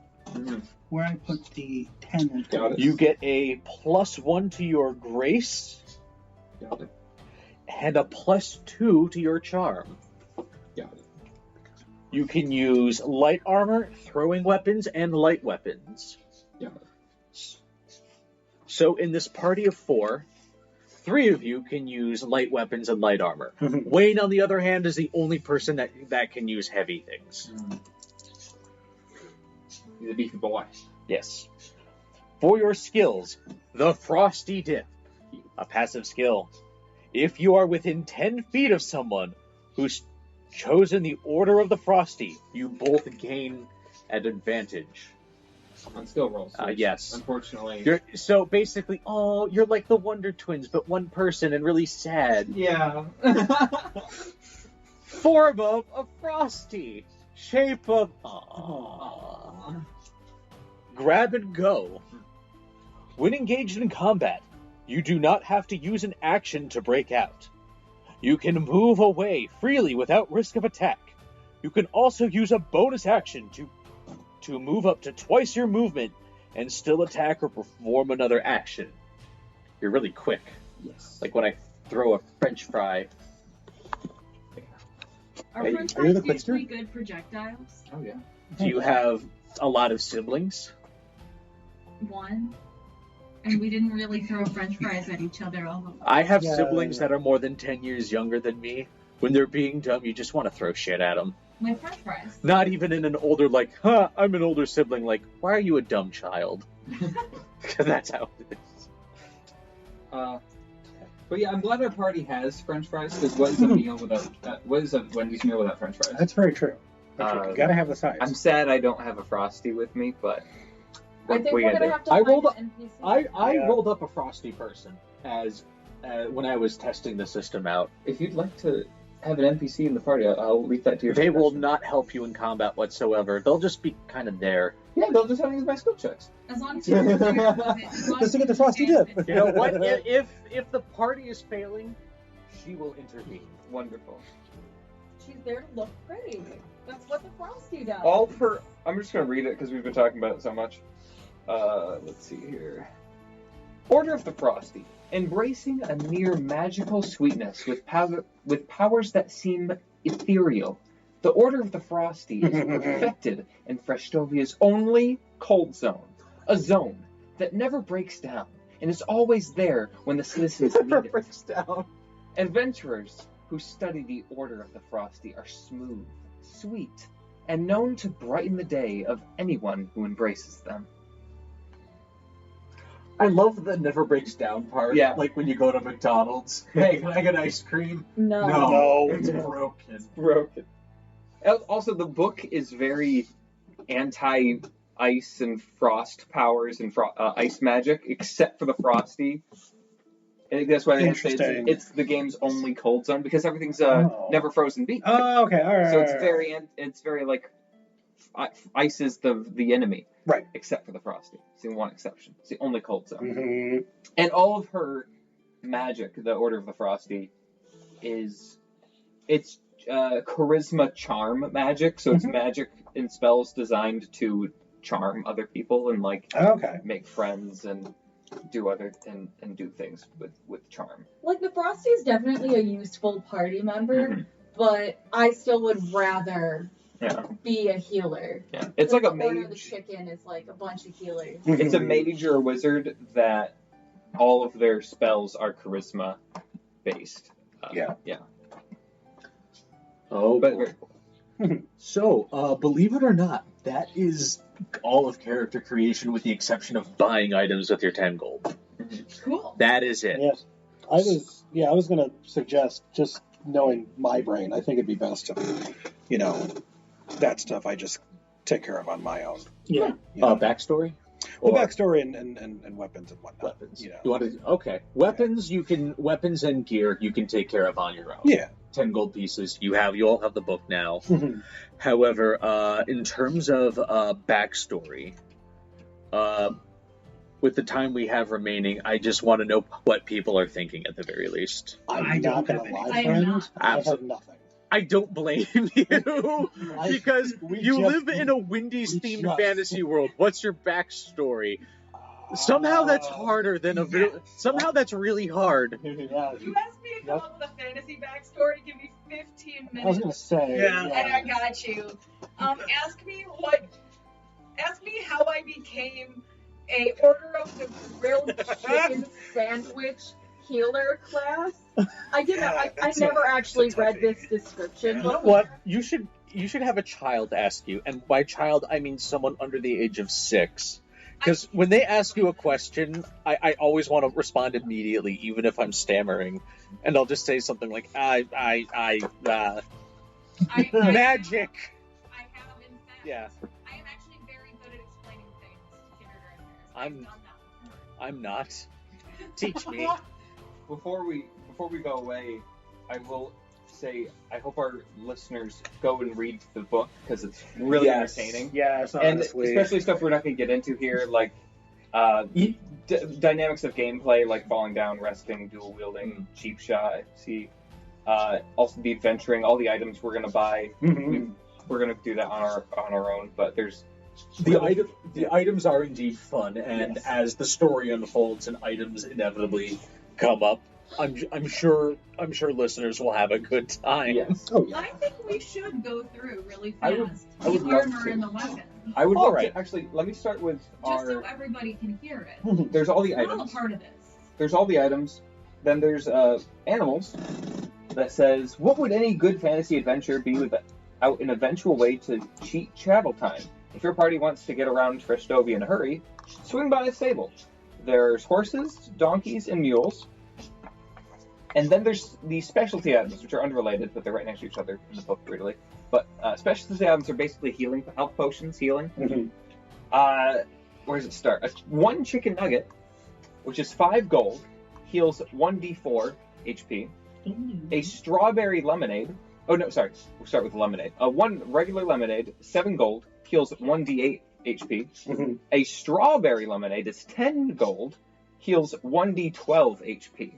Where I put the 10 Got it. You get a +1 to your grace. Got it. And a +2 to your charm. Got it. You can use light armor, throwing weapons, and light weapons. Got it. So in this party of 4, 3 of you can use light weapons and light armor. Wayne, on the other hand, is the only person that can use heavy things. He's a beefy boy. Yes. For your skills, the Frosty Dip, a passive skill. If you are within 10 feet of someone who's chosen the Order of the Frosty, you both gain an advantage. On skill rolls. Yes. Unfortunately. So basically, you're like the Wonder Twins, but one person and really sad. Yeah. Form of a Frosty. Shape of... Grab and go. When engaged in combat, you do not have to use an action to break out. You can move away freely without risk of attack. You can also use a bonus action to move up to twice your movement and still attack or perform another action. You're really quick. Yes. Like when I throw a French fry. Are Hey, French are you the fries quickster? usually good projectiles? Oh, yeah. Do you have a lot of siblings? One. And we didn't really throw French fries at each other all the time. I have Yeah. siblings that are more than 10 years younger than me. When they're being dumb, you just want to throw shit at them. With French fries. Not even in an older, like, I'm an older sibling, like, why are you a dumb child? Because that's how it is. But yeah, I'm glad our party has French fries, because what is a meal without... what is a Wendy's meal without French fries? That's very true. You gotta have the sides. I'm sad I don't have a Frosty with me, but... I think we we're gonna gonna do? have to I find rolled an NPC. I Yeah. rolled up a Frosty person as when I was testing the system out. If you'd like to have an NPC in the party, I'll leave that to your They will discretion. not help you in combat whatsoever. They'll just be kind of there. Yeah, they'll just have to use my skill checks. As long as you can do it. Just to get the Frosty dip. You know what? if the party is failing, she will intervene. Wonderful. She's there to look pretty. That's what the Frosty does. All per... I'm just going to read it because we've been talking about it so much. Let's see here. Order of the Frosty. Embracing a near magical sweetness with powers that seem ethereal. The Order of the Frosty is perfected in Freshtovia's only cold zone. A zone that never breaks down and is always there when the citizens need it. breaks down. Adventurers who study the Order of the Frosty are smooth, sweet, and known to brighten the day of anyone who embraces them. I love the never breaks down part. Yeah. Like when you go to McDonald's. Hey, can I get ice cream? No. No. It's broken. Broken. Also, the book is very anti-ice and frost powers and ice magic, except for the Frosty. I think that's why they say Interesting. it's the game's only cold zone, because everything's never frozen beat. Oh, okay, all right. So it's very like ice is the enemy, Right. Except for the Frosty. It's the one exception. It's the only cold zone. Mm-hmm. And all of her magic, the Order of the Frosty, it's charisma charm magic. So it's magic and spells designed to charm other people and Okay. make friends and do and do things with charm. Like, the Frosty is definitely a useful party member, but I still would rather Yeah. be a healer. Yeah. It's like a The Order of the mage. Chicken is like a bunch of healers. It's a mage or a wizard that all of their spells are charisma based. Yeah. Oh, But boy. very cool. So, believe it or not, that is all of character creation with the exception of buying items with your 10 gold. Cool. That is it. Yes. I was going to suggest, just knowing my brain, I think it'd be best to, that stuff I just take care of on my own. Yeah. Backstory? Well, Or backstory and weapons and whatnot. weapons. You know. You want to? Okay. Weapons. Weapons and gear you can take care of on your own. Yeah. 10 gold pieces. You all have the book now. However, in terms of backstory, with the time we have remaining, I just want to know what people are thinking at the very least. I'm I not don't going to have lie, any. I am friend. not. I have Absolutely. nothing. I don't blame you because we you just- live in a Wendy's we themed just- fantasy world. What's your backstory? Somehow that's harder than a somehow that's really hard. Yeah. You asked me to come up with a fantasy backstory. Give me 15 I was minutes, going to say. Yeah. and I got you. Ask me how I became a Order of the Grilled Chicken Sandwich healer class. I didn't. I never actually read this description. What you should have a child ask you, and by child I mean someone under the age of 6. Because when they ask you a question, I always want to respond immediately, even if I'm stammering, and I'll just say something like magic. I have, in fact. Yeah. I am actually very good at explaining things. I'm not. Teach me. Before we go away, I will say I hope our listeners go and read the book because it's really entertaining. Yes, And honestly. especially stuff we're not going to get into here, like dynamics of gameplay, like falling down, resting, dual wielding, cheap shot. See, also the adventuring, all the items we're going to buy. Mhm. We're going to do that on our own, but there's The items are indeed fun, and as the story unfolds and items inevitably come up, I'm sure listeners will have a good time. yes. Oh, yeah. I think we should go through really I fast would the love armor to. and the weapon, I would All love right. to actually. Let me start with just so our. everybody can hear it. There's all the We're all a items. part of this. There's all the items. Then there's animals that says, what would any good fantasy adventure be without an eventual way to cheat travel time? If your party wants to get around Trestovia in a hurry, swing by a stable. There's horses, donkeys, and mules. And then there's the specialty items, which are unrelated, but they're right next to each other in the book, weirdly. But specialty items are basically healing, health potions, healing. Mhm. Where does it start? One chicken nugget, which is 5 gold, heals 1d4 HP. A strawberry lemonade. Oh, no, sorry. We'll start with lemonade. One regular lemonade, 7 gold, heals 1d8 HP. Mhm. A strawberry lemonade is 10 gold, heals 1d12 HP.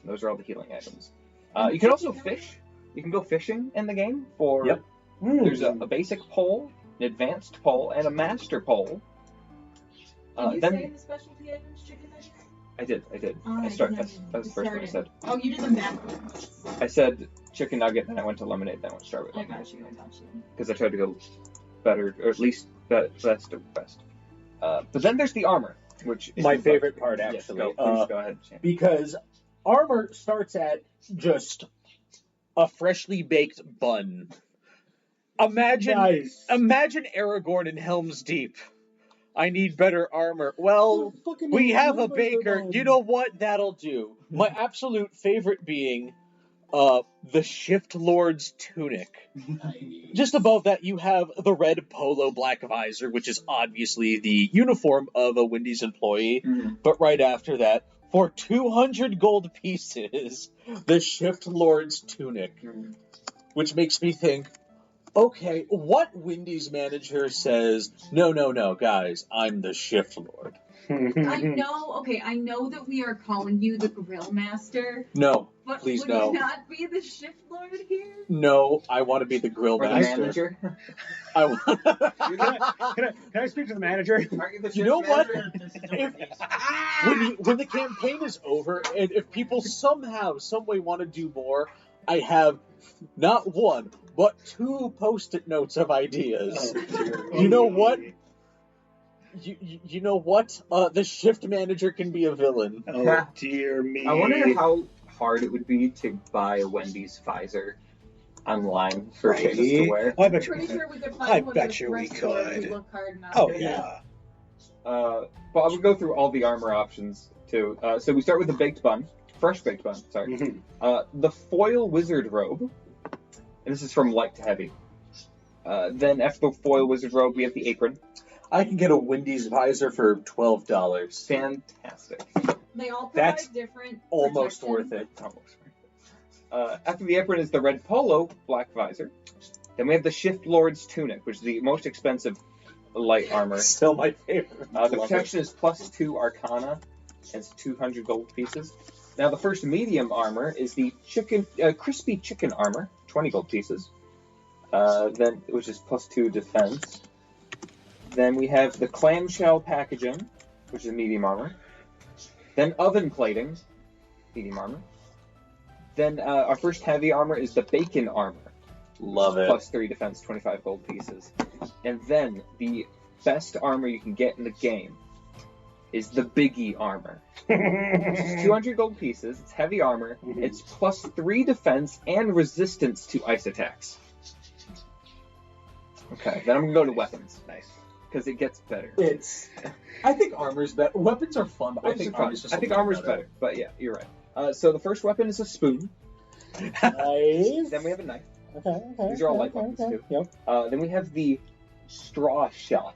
Those are all the healing items. You can also fish. You can go fishing in the game for. Yep. There's a basic pole, an advanced pole, and a master pole. Did you Then say the specialty items, chicken nuggets? I did. Oh, I started. didn't. That was the first one I said. Oh, you did them backwards. I said chicken nugget, then I went to lemonade, then I went to strawberry I lemonade. got you. Because I tried to go better, or at least best of best. But then there's the armor, which is My the- favorite part, Yes, actually. please go ahead. Shane. Because armor starts at just a freshly baked bun. Imagine Aragorn in Helm's Deep. I need better armor. Well, we have a baker. You know what? That'll do. My absolute favorite being the Shift Lord's tunic. Just above that, you have the red polo black visor, which is obviously the uniform of a Wendy's employee. Mhm. But right after that, for 200 gold pieces, the Shift Lord's tunic. Which makes me think, okay, what Wendy's manager says, no, guys, I'm the Shift Lord. I know that we are calling you the Grillmaster, No, but please would no. you not be the shift lord here? No, I want to be the Grill Or the Master. manager. I want. Can I speak to the manager? Aren't you the You know what? manager? When the campaign is over, and if people somehow, some way want to do more, I have not one, but 2 post-it notes of ideas. You know what? You know what? The shift manager can be a villain. Oh, dear me. I wonder how hard it would be to buy a Wendy's visor online for Seamus to wear. Oh, I bet Pretty you. sure we could I find one bet that's you we restored if could. we look hard enough. Oh, yeah. But I would go through all the armor options too. So we start with the baked bun, fresh baked bun. Sorry. Mhm. The foil wizard robe, and this is from light to heavy. Then after the foil wizard robe, we have the apron. I can get a Wendy's visor for $12. Fantastic. They all provide That's different Almost protection. worth it. Almost. After the apron is the red polo, black visor. Then we have the Shift Lord's tunic, which is the most expensive light armor. Still my favorite. The Love it. protection is +2 Arcana. It's 200 gold pieces. Now the first medium armor is the crispy chicken armor, 20 gold pieces. Then which is +2 defense. Then we have the clamshell packaging, which is medium armor. Then oven plating, medium armor. Then our first heavy armor is the bacon armor. Love it. +3 defense, 25 gold pieces. And then the best armor you can get in the game is the biggie armor. Which is 200 gold pieces, it's heavy armor, it's +3 defense and resistance to ice attacks. Okay, then I'm gonna go to weapons. Nice. Because it gets better. I think armor's better. Weapons are fun, but I think armor's just I think a little armor's better, but yeah, you're right. So the first weapon is a spoon. Nice. Then we have a knife. Okay. These are all light weapons too. Yep. Then we have the straw shot.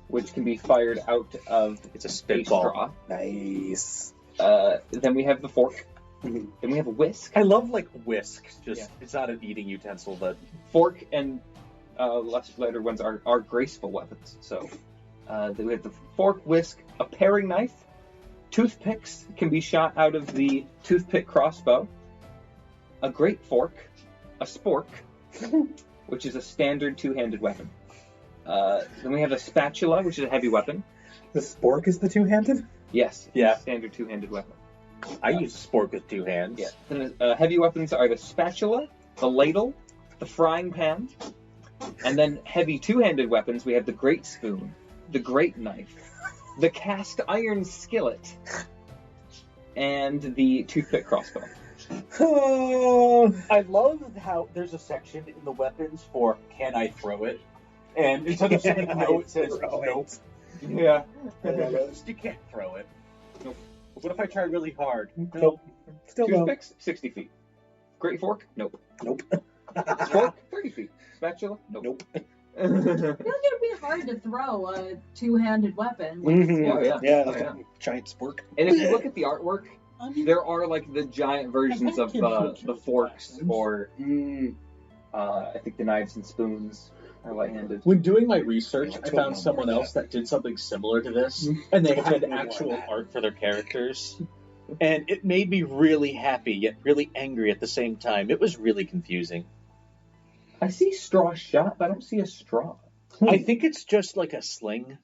which can be fired out of It's a a spitball. straw. Nice. Then we have the fork. Then we have a whisk. I love like whisk. Just Yeah. it's not an eating utensil, but Fork and later ones are graceful weapons. So then we have the fork, whisk, a paring knife. Toothpicks can be shot out of the toothpick crossbow. A great fork, a spork, which is a standard two-handed weapon. Then we have a spatula, which is a heavy weapon. The spork is the two-handed? Yes, Yeah. standard two-handed weapon. I use a spork with 2 hands. Yeah. Then heavy weapons are the spatula, the ladle, the frying pan, and then heavy two-handed weapons. We have the great spoon, the great knife, the cast iron skillet, and the toothpick crossbow. Oh, I love how there's a section in the weapons for "Can I throw it?" And instead of saying no, it says nope. Yeah. You can't throw it. Nope. What if I try really hard? nope. Still no. Toothpicks, 60 feet. Great fork? Nope. Nope. Fork, 30 feet. Spatula? Nope. I feel like it would be hard to throw a two-handed weapon. Mhm. Oh, yeah. Yeah, Oh, like yeah. a giant spork. And if you look at the artwork, I mean, there are like the giant versions of the forks, or I think the knives and spoons are light-handed. When doing my research, Yeah, I totally found someone more else that did something similar to this, and they had actual art for their characters. And it made me really happy, yet really angry at the same time. It was really confusing. I see straw shot, but I don't see a straw. I think it's just like a sling,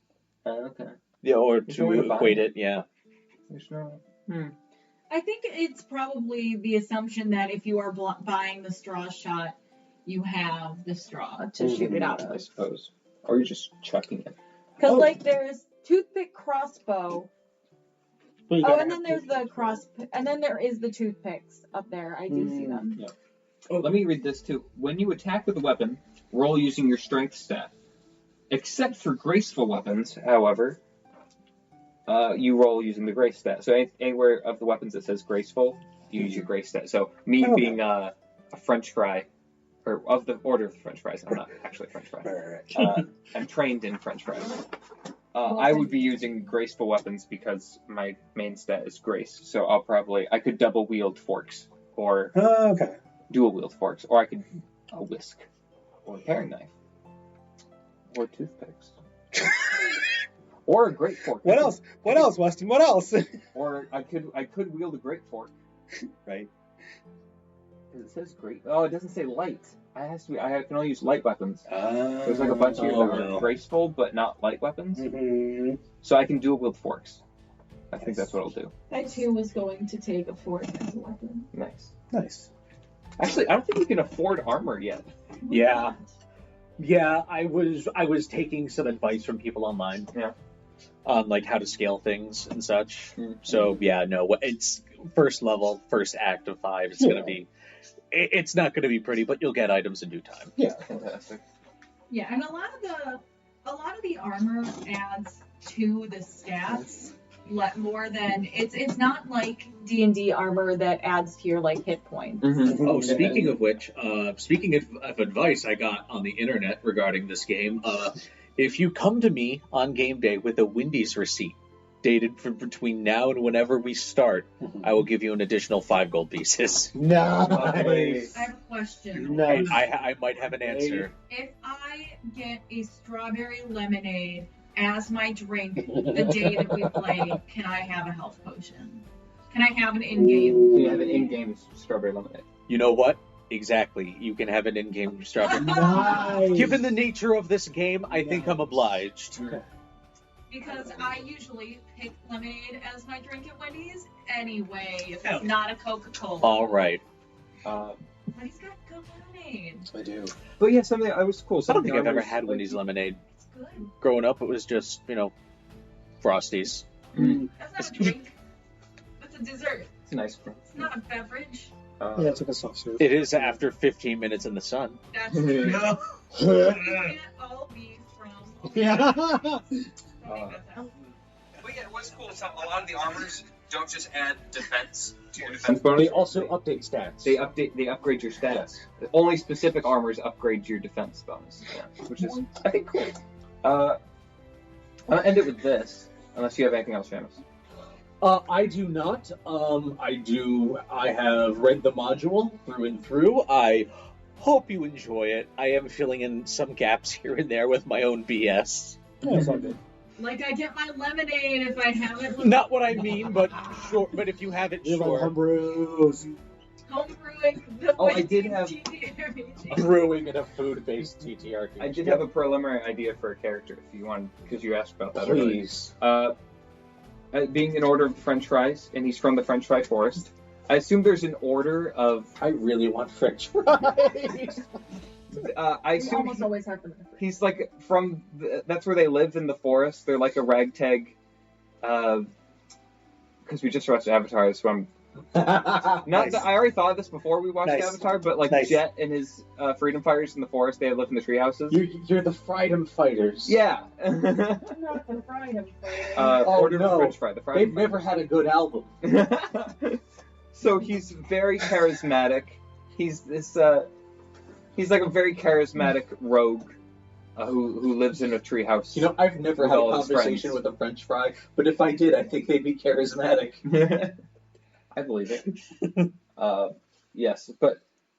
Okay. yeah, or There's no way to to equate bind it, yeah. There's no. I think it's probably the assumption that if you are buying the straw shot, you have the straw to shoot it out I of. suppose. Or you're just chucking it. Because, like, there's toothpick crossbow. But you Oh, gotta and then have there's the and then there is the toothpicks up there. I do see them. Oh, let me read this too. When you attack with a weapon, roll using your strength stat. Except for graceful weapons, however, you roll using the grace stat. So anywhere of the weapons that says graceful, you use your grace stat. So me Okay. being a French fry, or of the order of the French fries, I'm not actually a French fry. I'm trained in French fries. I would be using graceful weapons because my main stat is grace. So I could double wield forks, or Okay. dual wield forks, or I could a whisk, or a paring knife, or toothpicks, or a great fork. What else? What else, Weston? What else? Or I could wield a great fork. Right. It says great. Oh, it doesn't say light. I can only use light weapons. There's like a Oh, bunch here that are no. graceful but not light weapons. Mhm. So I can dual wield forks. I think Nice. that's what I'll do. I too was going to take a fork as a weapon. Nice. Nice. Actually, I don't think you can afford armor yet. Yeah. Yeah, I was taking some advice from people online. Yeah. On like how to scale things and such. Mhm. So yeah, no, it's first level, first act of 5. It's gonna be, it's not gonna be pretty, but you'll get items in due time. Yeah. Fantastic. Yeah, and a lot of the armor adds to the stats more than it's not like D&D armor that adds to your like hit points. Mm-hmm. Oh, speaking of which, speaking of advice I got on the internet regarding this game, if you come to me on game day with a Wendy's receipt dated for between now and whenever we start, I will give you an additional 5 gold pieces. Nice. I have a question. Nice. I might have an answer. If I get a strawberry lemonade as my drink the day that we play, can I have a health potion? Can I have an in-game? You have an in-game strawberry lemonade. You know what? Exactly. You can have an in-game strawberry. Nice. Given the nature of this game, I think I'm obliged. Because I usually pick lemonade as my drink at Wendy's anyway, if it's not a Coca-Cola. All right. But he's got good lemonade. I do. But yeah, something that was cool. I don't think I've ever armors, had like, Wendy's lemonade. It's good. Growing up, it was just, Frosties. That's not a drink. That's a dessert. It's a nice. It's not a beverage. Yeah, it's like a soft serve. It is after 15 minutes in the sun. That's true. Can't all be from. Yeah. But yeah, what's cool is how a lot of the armors don't just add defense to your defense bonus. They also update stats. They upgrade your stats. Only specific armors upgrade your defense bonus, which is I think cool. End it with this, unless you have anything else, Seamus. I do not. I have read the module through and through. I hope you enjoy it. I am filling in some gaps here and there with my own BS. Yeah, it's all good. Like I get my lemonade if I have it. Not what I mean, but sure. But if you have it, You have sure. homebrews. Homebrewing the Oh, I did have- TTRPG. Brewing in a food-based TTRPG. I did have a preliminary idea for a character, if you want, because you asked about that earlier. Please. Being in order of French fries, and he's from the French fry forest. I assume there's an order of. I really want French fries. I We assume almost always have them in the fridge. he's like from. That's where they live in the forest. They're like a ragtag. Because we just watched Avatar, so I'm. Not Nice. that I already thought of this before we watched Nice. Avatar, but like Nice. Jet and his freedom fighters in the forest, they live in the tree houses. You're the Freedom Fighters. Yeah. I'm not the Freedom Fighter. Order no. of French fry. The They've Freedom never had a good album. So he's very charismatic. He's this. He's like a very charismatic rogue who lives in a treehouse. You know, I've never With had a all his conversation friends. with a French fry, but if I did, I think they'd be charismatic. I believe it. Yes, but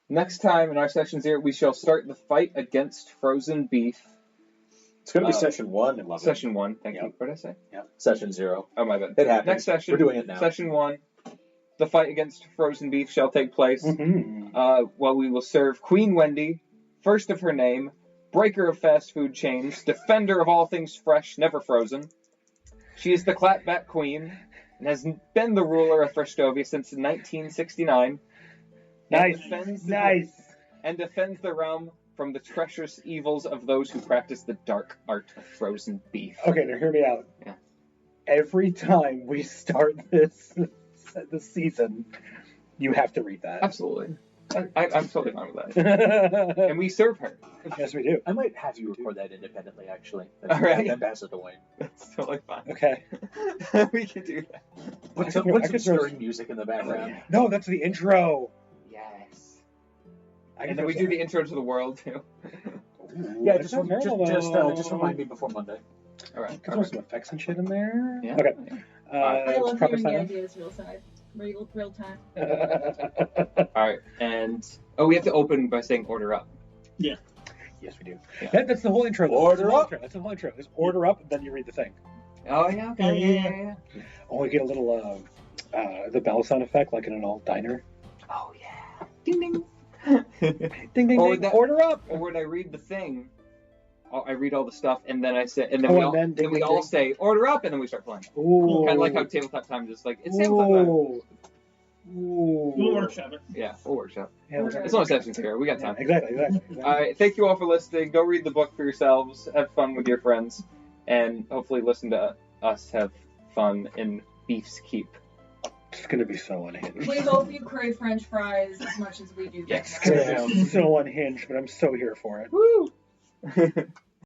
next time in our session 0, we shall start the fight against frozen beef. It's going to be session 1 in London. Session 1. Thank Yeah. you. What did I say? Session 0. Oh my bad. It happens. Next session. We're doing it now. Session 1. The fight against frozen beef shall take place. Mm-hmm. While we will serve Queen Wendy, first of her name, breaker of fast food chains, defender of all things fresh, never frozen. She is the clapback queen and has been the ruler of Frestovia since 1969. Nice. And defends the realm from the treacherous evils of those who practice the dark art of frozen beef. Okay, now hear me out. Yeah. Every time we start this season, you have to read that. Absolutely. I'm totally fine with that. And we serve her. Yes, we do. I might have you record that independently, actually. All right. Then pass it away. That's totally fine. Okay. We can do that. Put I some could throw- stirring music in the background. No, that's the intro. Yes. I And then we do the intro to the world, too. Yeah, That just sounds terrible, just remind me before Monday. All right. Could throw some effects and shit in there. Yeah. Okay. I love proper hearing the sign ideas real time. off? All right. And, we have to open by saying order up. Yes, we do. Yeah. That's the whole intro. Though. Order That's the whole up. intro. That's the whole intro. Just order up, then you read the thing. Oh, yeah. Okay. Yeah. Oh, we get a little the bell sound effect, like in an old diner. Oh, yeah. Ding, ding. Ding, ding, Or ding. that- Order up. Or when I read the thing, I read all the stuff, and then I say, and then Oh, we and all, then ding, we ding, all ding. say order up, and then we start playing. Ooh. Kind of like how tabletop time just like it's tabletop time. Ooh. Ooh. We'll workshop it. Yeah, we'll workshop. Yeah, we'll It's only sessions here. We got time. Exactly. All right, thank you all for listening. Go read the book for yourselves. Have fun with your friends, and hopefully listen to us have fun in Beef's Keep. It's gonna be so unhinged. We hope you crave French fries as much as we do. Yes. It's gonna be so unhinged, but I'm so here for it. Woo!